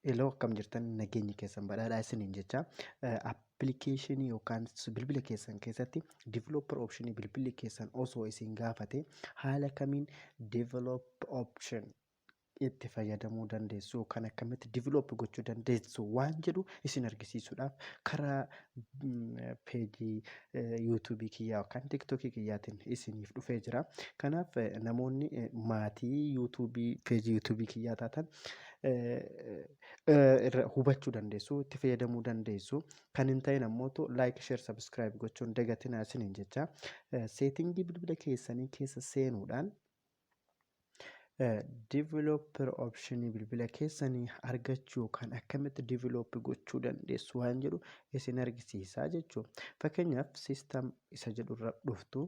Hello, akkam jirtan nageenyi keessan badhaadhaa isiniin jecha appilikeeshinii yookaan bilbila keessan keessatti developer option bilbilli keessan osoo isin gaafate haala kamiin develop option itti fayyadamuu dandeessu kan akkamitti develop gochuu dandeessu waan jedhu isin argisiisuudhaaf karaa peejii yuutuubii kiyyaa yookaan tiktokii kiyyaatiin isiniif dhufee jira. Kanaaf namoonni maatii yuutuubii peejii yuutuubii kiyyaa taatan hubachuu dandeessu, itti fayyadamuu dandeessu. Kan hin ta'in ammoo like, share, subscribe gochuun dagatinaa isiniin jecha seetingii bilbila keessanii keessa seenuudhaan developer option bilbila keessanii argachuu yookaan akkamitti develop gochuu dandeessu waan jedhu isin argisiisaa jechuudha. Fakkeenyaaf system isa jedhu irra dhuftu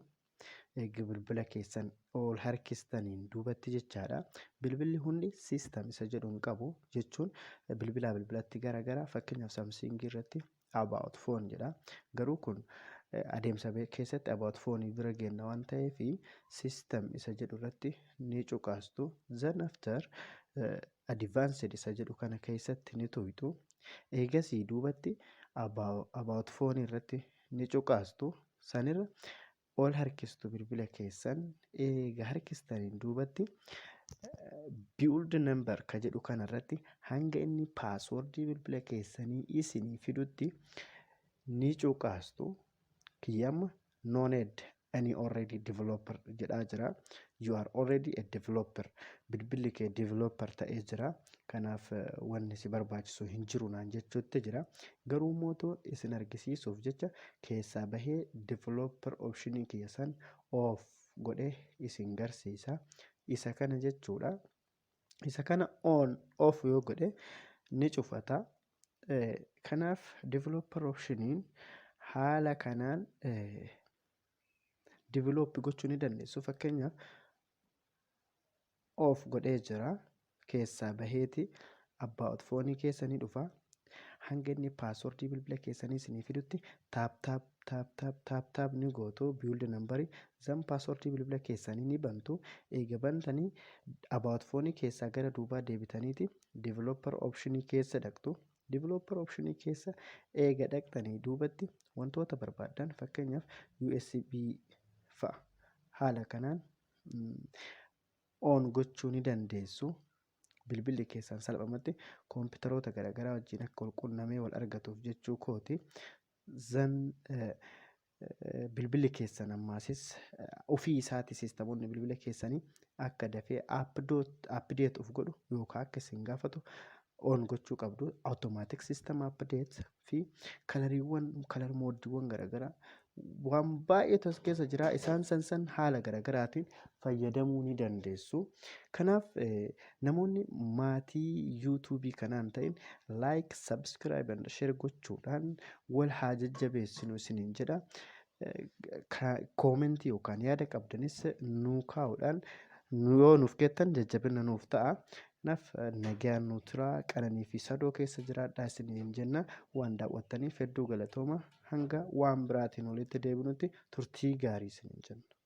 bilbila keessan ol harkistaniin duubatti jechaadha. Bilbilli hundi system isa jedhu hin qabu jechuun bilbilaa bilbilatti garagara. Fakkeenyaaf Samsung irratti about phone jedha. Garuu kun adeemsa keessatti about phone bira geenna waan ta'eef system isa jedhu irratti ni cuqaastu. Then after advanced isa jedhu kana keessatti ni tuytu. Eegasii duubatti about phone irratti ni cuqaastu. Sanirra ol harkistu bilbila keessan. Eega harkistaniin duubatti build number ka jedhu kanarratti hanga inni passwordii bilbila keessanii isinii fidutti ni cuqaastu. Kiyyama non-ed any already developer jedhaa jira. You are already a developer. Bilbilli kee developer ta'ee jira. Kanaaf wanni si barbaachisu hin jiru naan jechuutti jira. Garuu mootuu isin argisiisuuf jecha keessaa bahee developer optionii kiyya san off godhee isin garsiisa. Isa kana jechuudha. Isa kana on off yoo godhe ni cufata. Kanaaf developer optioniin haala kanaan develop gochuu ni dandeessu. Fakkeenyaaf off godhee jira. Keessaa baheeti about phone keessanii dhufa. Hanga inni passwordii bilbila keessanii isinii fidutti taap ni gootu build number zan passwordii bilbila keessanii ni bantu. Eega bantanii about phone keessaa gara duubaa deebitaniiti developer optionii keessa dhaqxu. Developer optionii keessa eega dhaqxanii duubatti wantoota barbaadan fakkeenyaaf USB fa'a haala kanaan on gochuu ni dandeessu. Bilbilli keessan salphumatti kompiitaroota garaagaraa wajjin akka wal qunnamee wal argatuuf jechuu kooti. Zan bilbilli keessan ammaasis ofii isaati siistamoonni bilbila keessanii akka dafee update of godhu yookaan akka isin gaafatu on gochuu qabdu. Automatic system update fi kalar moodiiwwan garaagaraa waan baay'eetu as keessa jira. Isaan san haala garaagaraatiin fayyadamuu ni dandeessu. Kanaaf namoonni maatii yuutuubii kanaan ta'in like, subscribe and share gochuudhaan wal haa jajjabeessinu isiniin jedha. Koomentii yookaan yaada qabdanis nuu kaa'uudhaan yoo nuuf geettan jajjabina nuuf ta'a. Kanaaf nagaan nu turaa qananii fi sadoo keessa jiraadhaa isiniin jenna. Waan daawwattaniif hedduu galatooma. Hanga waan biraatiin walitti deebinutti turtii gaarii isiniin jenna.